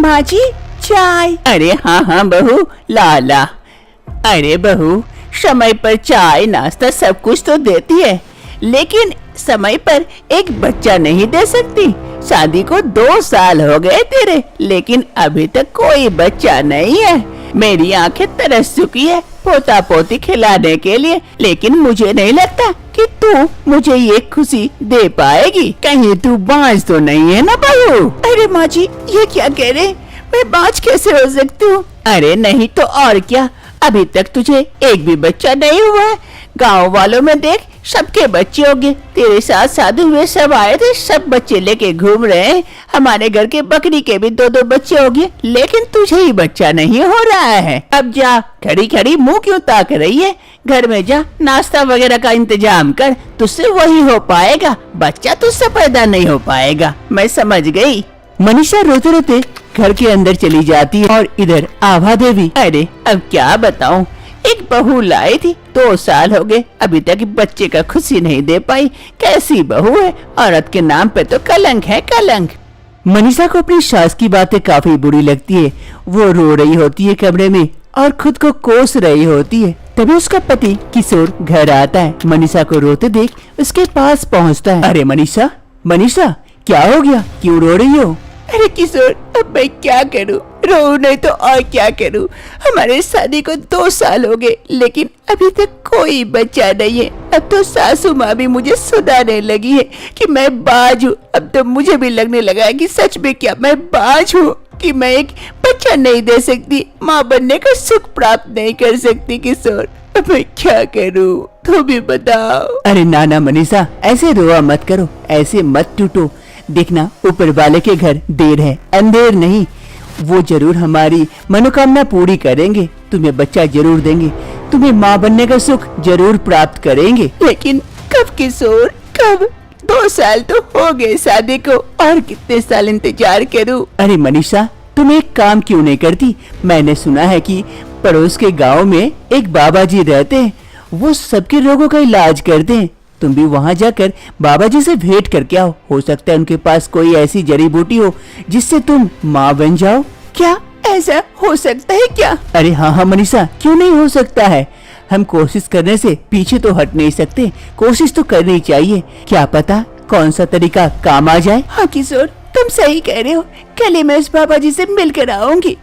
माँ जी चाय। अरे हाँ हाँ बहू, ला। अरे बहू, समय पर चाय नाश्ता सब कुछ तो देती है, लेकिन समय पर एक बच्चा नहीं दे सकती। शादी को 2 साल हो गए तेरे, लेकिन अभी तक कोई बच्चा नहीं है। मेरी आंखें तरस चुकी है पोता पोती खिलाने के लिए, लेकिन मुझे नहीं लगता कि तू मुझे ये खुशी दे पाएगी। कहीं तू बांझ तो नहीं है ना बहू? अरे माँ जी, ये क्या कह रहे, मैं बांझ कैसे हो सकती हूँ? अरे नहीं तो और क्या, अभी तक तुझे एक भी बच्चा नहीं हुआ है। गाँव वालों में देख, सबके बच्चे हो गए। तेरे साथ शादी हुए सब आए थे, सब बच्चे लेके घूम रहे हैं। हमारे घर के बकरी के भी 2-2 बच्चे हो गए, लेकिन तुझे ही बच्चा नहीं हो रहा है। अब जा, खड़ी खड़ी मुंह क्यों ताक रही है? घर में जा, नाश्ता वगैरह का इंतजाम कर, तुझसे वही हो पाएगा, बच्चा तुझसे पैदा नहीं हो पाएगा। मैं समझ गई। मनीषा रोते रोते घर के अंदर चली जाती है और इधर आभा देवी, अरे अब क्या बताऊं, एक बहू लाई थी, 2 साल हो गए, अभी तक बच्चे का खुशी नहीं दे पाई। कैसी बहू है, औरत के नाम पे तो कलंक है, कलंक। मनीषा को अपनी सास की बातें काफी बुरी लगती है। वो रो रही होती है कमरे में और खुद को कोस रही होती है। तभी उसका पति किशोर घर आता है। मनीषा को रोते देख उसके पास पहुंचता है। अरे मनीषा, मनीषा क्या हो गया, क्यों रो रही हो? अरे किशोर, अब मैं क्या करूं? रो नहीं तो और क्या करूं? हमारे शादी को 2 साल हो गए, लेकिन अभी तक कोई बच्चा नहीं है। अब तो सासू माँ भी मुझे सुनाने लगी है कि मैं बाज हूँ। अब तो मुझे भी लगने लगा है कि सच में क्या मैं बाज हूँ, कि मैं एक बच्चा नहीं दे सकती, माँ बनने का सुख प्राप्त नहीं कर सकती। किशोर, अब मैं क्या करूँ, तुम भी बताओ। अरे ना मनीषा, ऐसे रोआ मत करो, ऐसे मत टूटो। देखना, ऊपर वाले के घर देर है अंधेर नहीं, वो जरूर हमारी मनोकामना पूरी करेंगे। तुम्हें बच्चा जरूर देंगे, तुम्हें माँ बनने का सुख जरूर प्राप्त करेंगे। लेकिन कब किशोर, कब? 2 साल तो हो गए शादी को, और कितने साल इंतजार करूं? अरे मनीषा, तुम एक काम क्यों नहीं करती? मैंने सुना है कि पड़ोस के गांव में एक बाबा जी रहते हैं, वो सबके रोगों का इलाज करते हैं। तुम भी वहाँ जाकर बाबा जी से भेंट करके आओ, हो सकता है उनके पास कोई ऐसी जड़ी बूटी हो जिससे तुम माँ बन जाओ। क्या ऐसा हो सकता है क्या? अरे हाँ मनीषा, क्यों नहीं हो सकता है। हम कोशिश करने से पीछे तो हट नहीं सकते, कोशिश तो करनी चाहिए। क्या पता कौन सा तरीका काम आ जाए। हाँ किशोर, तुम सही कह रहे हो, कल ही मैं उस बाबा जी से मिलकर आऊंगी।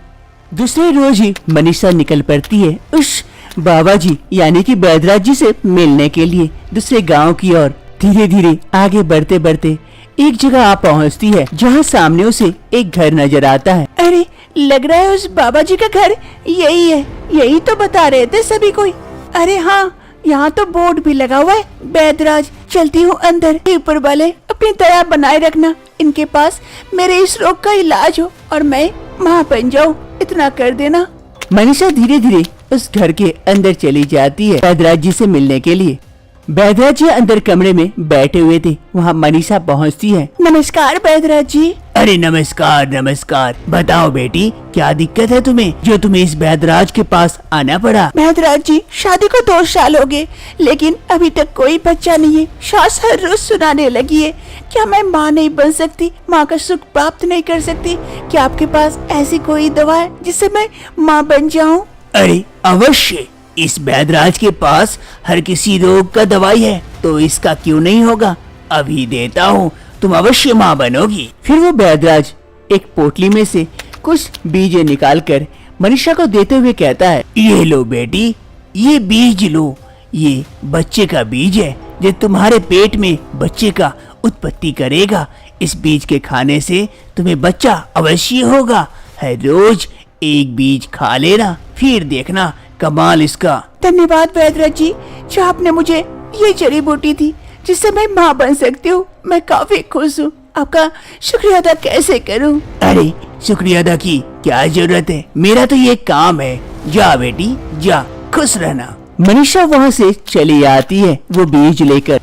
दूसरे रोज ही मनीषा निकल पड़ती है उस बाबा जी यानी कि बैदराज जी से मिलने के लिए दूसरे गांव की ओर। धीरे धीरे आगे बढ़ते बढ़ते एक जगह आ पहुंचती है, जहां सामने उसे एक घर नजर आता है। अरे, लग रहा है उस बाबा जी का घर यही है, यही तो बता रहे थे सभी कोई। अरे हाँ, यहाँ तो बोर्ड भी लगा हुआ है, बैदराज। चलती हूँ अंदर। ऊपर वाले अपनी दया बनाए रखना, इनके पास मेरे इस रोग का इलाज हो और मैं माँ बन जाऊँ, इतना कर देना। मनीषा धीरे धीरे उस घर के अंदर चली जाती है बैदराज जी से मिलने के लिए। बैदराज जी अंदर कमरे में बैठे हुए थे, वहाँ मनीषा पहुँचती है। नमस्कार बैदराज जी। अरे नमस्कार नमस्कार, बताओ बेटी क्या दिक्कत है तुम्हें, जो तुम्हें इस बैदराज के पास आना पड़ा? बैदराज जी, शादी को 2 साल हो गए, लेकिन अभी तक कोई बच्चा नहीं है। सास हर रोज सुनाने लगी है, क्या मैं माँ नहीं बन सकती, माँ का सुख प्राप्त नहीं कर सकती? क्या आपके पास ऐसी कोई दवा है जिससे मैं माँ बन जाऊँ? अरे अवश्य, इस बैदराज के पास हर किसी रोग का दवाई है, तो इसका क्यों नहीं होगा, अभी देता हूँ, तुम अवश्य माँ बनोगी। फिर वो बैदराज एक पोटली में से कुछ बीज निकालकर मनीषा को देते हुए कहता है, ये लो बेटी, ये बीज लो, ये बच्चे का बीज है जो तुम्हारे पेट में बच्चे का उत्पत्ति करेगा। इस बीज के खाने से तुम्हें बच्चा अवश्य होगा। हर रोज एक बीज खा लेना, फिर देखना कमाल इसका। धन्यवाद बैदराज जी, जो आपने मुझे ये जड़ी बूटी थी जिससे मैं माँ बन सकती हूँ। मैं काफी खुश हूँ, आपका शुक्रिया अदा कैसे करूँ? अरे शुक्रिया अदा की क्या जरूरत है, मेरा तो ये काम है। जा बेटी जा, खुश रहना। मनीषा वहाँ से चली आती है वो बीज लेकर।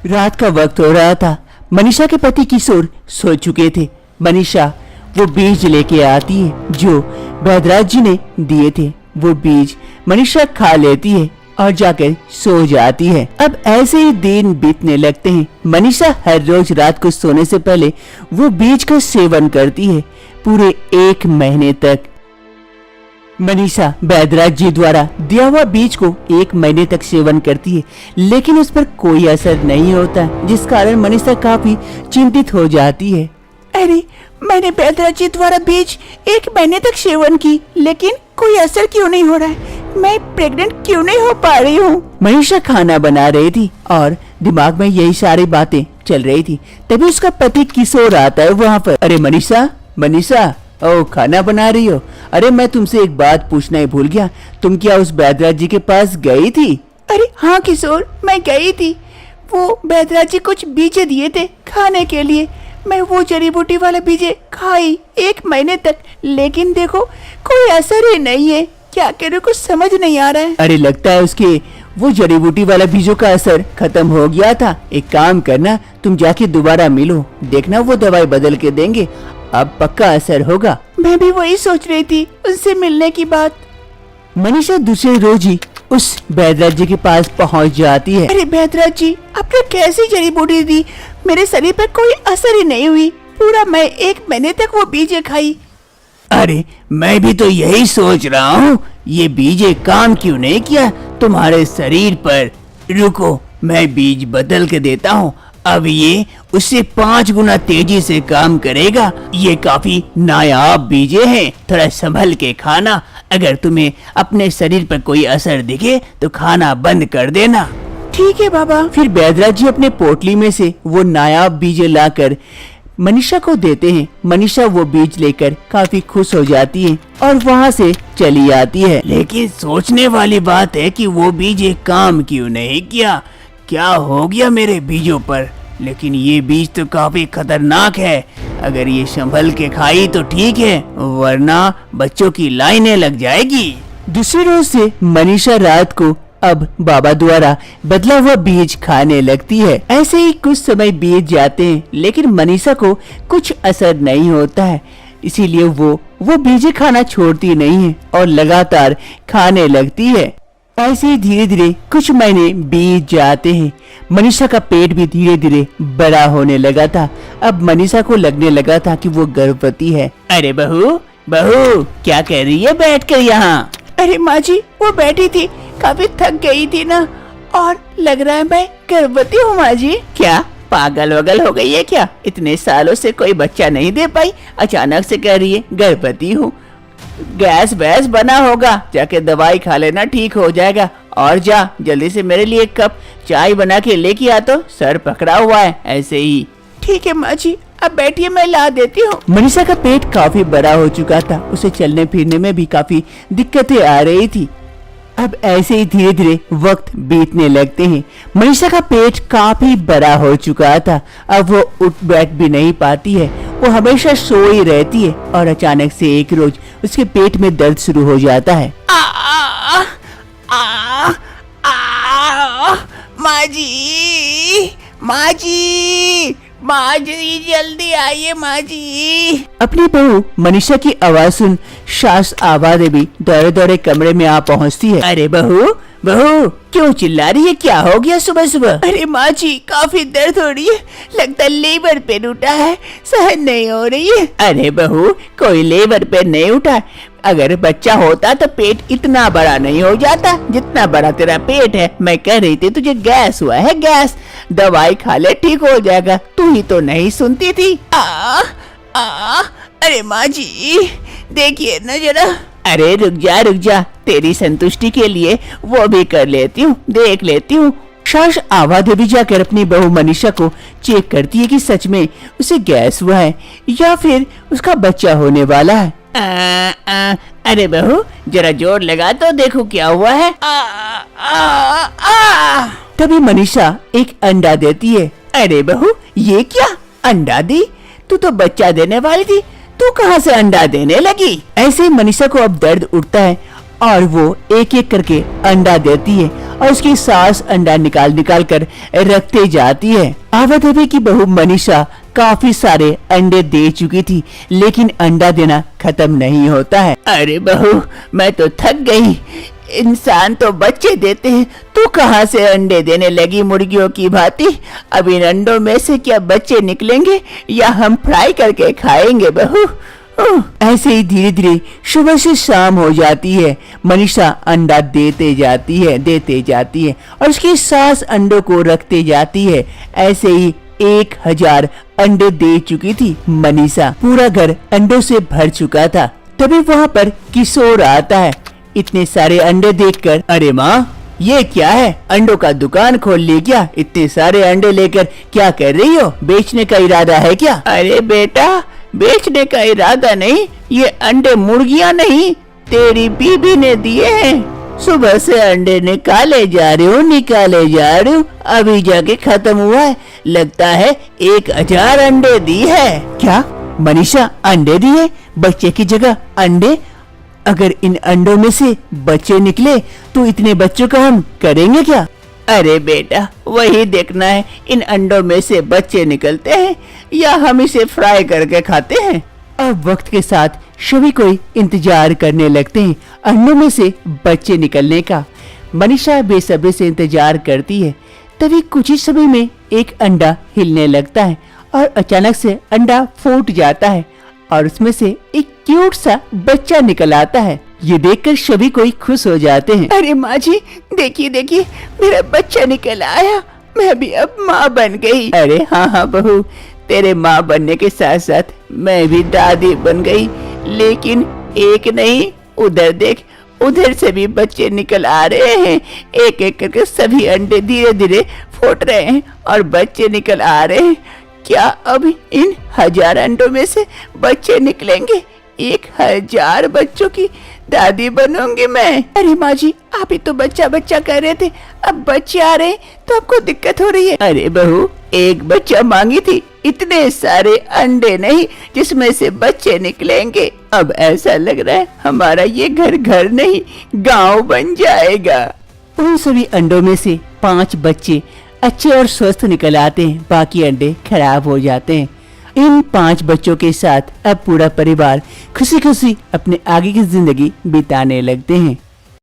रात का वक्त हो रहा था, मनीषा के पति किशोर सो चुके थे। मनीषा वो बीज लेके आती है जो बैदराज जी ने दिए थे। वो बीज मनीषा खा लेती है। और जाकर सो जाती है। अब ऐसे ही दिन बीतने लगते हैं। मनीषा हर रोज रात को सोने से पहले वो बीज का सेवन करती है। पूरे 1 महीने तक मनीषा बैदराज जी द्वारा दिया हुआ बीज को 1 महीने तक सेवन करती है, लेकिन उस पर कोई असर नहीं होता, जिस कारण मनीषा काफी चिंतित हो जाती है। अरे, मैंने बैदराज जी द्वारा बीज 1 महीने तक सेवन की, लेकिन कोई असर क्यों नहीं हो रहा है? मैं प्रेग्नेंट क्यों नहीं हो पा रही हूँ? मनीषा खाना बना रही थी और दिमाग में यही सारी बातें चल रही थी। तभी उसका पति किशोर आता है वहाँ पर। अरे मनीषा, मनीषा, ओ खाना बना रही हो? अरे मैं तुमसे एक बात पूछना ही भूल गया, तुम क्या उस बैदराज जी के पास गई थी? अरे हाँ किशोर, मैं गई थी। वो बैदराज जी कुछ बीजे दिए थे खाने के लिए। मैं वो जड़ी बूटी वाले बीजे खाई 1 महीने तक, लेकिन देखो कोई असर ही नहीं है। क्या करूँ, कुछ समझ नहीं आ रहा है। अरे लगता है उसके वो जड़ी बूटी वाला बीजों का असर खत्म हो गया था। एक काम करना, तुम जाके दोबारा मिलो, देखना वो दवाई बदल के देंगे, अब पक्का असर होगा। मैं भी वही सोच रही थी, उनसे मिलने की बात। मनीषा दूसरे रोज ही उस बैदराज जी के पास पहुंच जाती है। अरे बैदराज जी, आपने कैसी जड़ी बूटी दी? मेरे शरीर पर कोई असर ही नहीं हुई। पूरा मैं 1 महीने तक वो बीजे खाई। अरे मैं भी तो यही सोच रहा हूँ, ये बीजे काम क्यों नहीं किया तुम्हारे शरीर पर। रुको, मैं बीज बदल के देता हूँ, अब ये उससे 5 गुना तेजी से काम करेगा। ये काफी नायाब बीजे हैं, थोड़ा संभल के खाना। अगर तुम्हें अपने शरीर पर कोई असर दिखे तो खाना बंद कर देना। ठीक है बाबा। फिर बैदराज जी अपने पोटली में से वो नायाब बीजे लाकर मनीषा को देते हैं। मनीषा वो बीज लेकर काफी खुश हो जाती है और वहाँ से चली आती है। लेकिन सोचने वाली बात है कि वो बीजे काम क्यों नहीं किया, क्या हो गया मेरे बीजों पर। लेकिन ये बीज तो काफी खतरनाक है, अगर ये संभल के खाई तो ठीक है, वरना बच्चों की लाइनें लग जाएगी। दूसरे रोज से मनीषा रात को अब बाबा द्वारा बदला हुआ बीज खाने लगती है। ऐसे ही कुछ समय बीत जाते हैं, लेकिन मनीषा को कुछ असर नहीं होता है, इसीलिए वो बीज खाना छोड़ती नहीं है और लगातार खाने लगती है। ऐसे ही धीरे धीरे कुछ महीने बीत जाते हैं। मनीषा का पेट भी धीरे धीरे बड़ा होने लगा था। अब मनीषा को लगने लगा था कि वो गर्भवती है। अरे बहू, बहू क्या कह रही है बैठ कर यहाँ? अरे माँ जी, वो बैठी थी, काफी थक गई थी ना, और लग रहा है मैं गर्भवती हूँ माँ जी। क्या पागल वगल हो गई है क्या? इतने सालों से कोई बच्चा नहीं दे पाई, अचानक से कह रही है गर्भवती हूँ। गैस वैस बना होगा, जाके दवाई खा लेना, ठीक हो जाएगा। और जा जल्दी से मेरे लिए 1 कप चाय बना के लेके आ, तो सर पकड़ा हुआ है ऐसे ही। ठीक है माँ जी, अब बैठिए, मैं ला देती हूँ। मनीषा का पेट काफी बड़ा हो चुका था, उसे चलने फिरने में भी काफी दिक्कतें आ रही थी। अब ऐसे ही धीरे धीरे वक्त बीतने लगते हैं। मनीषा का पेट काफी बड़ा हो चुका था, अब वो उठ बैठ भी नहीं पाती है, वो हमेशा सोई रहती है। और अचानक से एक रोज उसके पेट में दर्द शुरू हो जाता है। माँ जी, माँ जी, माँ जी जल्दी आइए माँ जी। अपनी बहू मनीषा की आवाज सुन सास आभा देवी दौड़े दौड़े कमरे में आ पहुँचती है। अरे बहू, बहू क्यों चिल्ला रही है, क्या हो गया सुबह सुबह? अरे माँ जी, काफी दर्द हो रही है, लगता है लेबर पेन उठा है, सहन नहीं हो रही है। अरे बहू, कोई लेबर पेन नहीं उठा, अगर बच्चा होता तो पेट इतना बड़ा नहीं हो जाता जितना बड़ा तेरा पेट है। मैं कह रही थी तुझे गैस हुआ है, गैस, दवाई खा ले ठीक हो जाएगा, तू ही तो नहीं सुनती थी। अरे माँ जी देखिए न जरा। अरे रुक जा, तेरी संतुष्टि के लिए वो भी कर लेती हूँ, देख लेती हूँ। सास आभा देवी जाकर अपनी बहू मनीषा को चेक करती है कि सच में उसे गैस हुआ है या फिर उसका बच्चा होने वाला है। अरे बहू जरा जोर लगा तो देखो क्या हुआ है। तभी मनीषा एक अंडा देती है। अरे बहू ये क्या अंडा दी? तू तो बच्चा देने वाली थी, तू कहाँ से अंडा देने लगी? ऐसे ही मनीषा को अब दर्द उठता है और वो एक एक करके अंडा देती है और उसकी सास अंडा निकाल निकाल कर रखते जाती है। आभा देवी की बहू मनीषा काफी सारे अंडे दे चुकी थी, लेकिन अंडा देना खत्म नहीं होता है। अरे बहू मैं तो थक गई, इंसान तो बच्चे देते हैं, तू कहाँ से अंडे देने लगी मुर्गियों की भांति? अब इन अंडों में से क्या बच्चे निकलेंगे या हम फ्राई करके खाएंगे बहू? ऐसे ही धीरे धीरे सुबह से शाम हो जाती है। मनीषा अंडा देते जाती है और उसकी सास अंडों को रखते जाती है। ऐसे ही 1000 अंडे दे चुकी थी मनीषा। पूरा घर अंडों से भर चुका था। तभी वहाँ पर किशोर आता है। इतने सारे अंडे देखकर, अरे माँ, ये क्या है? अंडों का दुकान खोल ली क्या? इतने सारे अंडे लेकर क्या कर रही हो? बेचने का इरादा है क्या? अरे बेटा, बेचने का इरादा नहीं, ये अंडे मुर्गियां नहीं, तेरी बीबी ने दिए हैं। सुबह से अंडे निकाले जा रहे हो, अभी जाके खत्म हुआ है। लगता है 1000 अंडे दी है। क्या मनीषा अंडे दिए? बच्चे की जगह अंडे? अगर इन अंडों में से बच्चे निकले तो इतने बच्चों का हम करेंगे क्या? अरे बेटा, वही देखना है, इन अंडों में से बच्चे निकलते हैं या हम इसे फ्राई करके खाते हैं। अब वक्त के साथ सभी कोई इंतजार करने लगते हैं अंडों में से बच्चे निकलने का। मनीषा बेसब्री से इंतजार करती है। तभी कुछ ही समय में एक अंडा हिलने लगता है और अचानक से अंडा फूट जाता है और उसमें से एक क्यूट सा बच्चा निकल आता है। ये देखकर सभी कोई खुश हो जाते हैं। अरे माँ जी, देखिए देखिए, मेरा बच्चा निकल आया, मैं भी अब माँ बन गई। अरे हाँ बहू, तेरे माँ बनने के साथ साथ मैं भी दादी बन गई। लेकिन एक नहीं, उधर देख, उधर से भी बच्चे निकल आ रहे हैं। एक एक करके सभी अंडे धीरे धीरे फूट रहे हैं और बच्चे निकल आ रहे हैं। क्या अब इन 1000 अंडों में से बच्चे निकलेंगे? 1000 बच्चों की दादी बनूंगी मैं। अरे माँ जी, आप ही तो बच्चा बच्चा कह रहे थे, अब बच्चे आ रहे हैं तो आपको दिक्कत हो रही है। अरे बहू, एक बच्चा मांगी थी, इतने सारे अंडे नहीं जिसमें से बच्चे निकलेंगे। अब ऐसा लग रहा है हमारा ये घर नहीं गांव बन जाएगा। उन सभी अंडों में से 5 बच्चे अच्छे और स्वस्थ निकल आते हैं, बाकी अंडे खराब हो जाते हैं। इन 5 बच्चों के साथ अब पूरा परिवार खुशी खुशी अपने आगे की जिंदगी बिताने लगते हैं।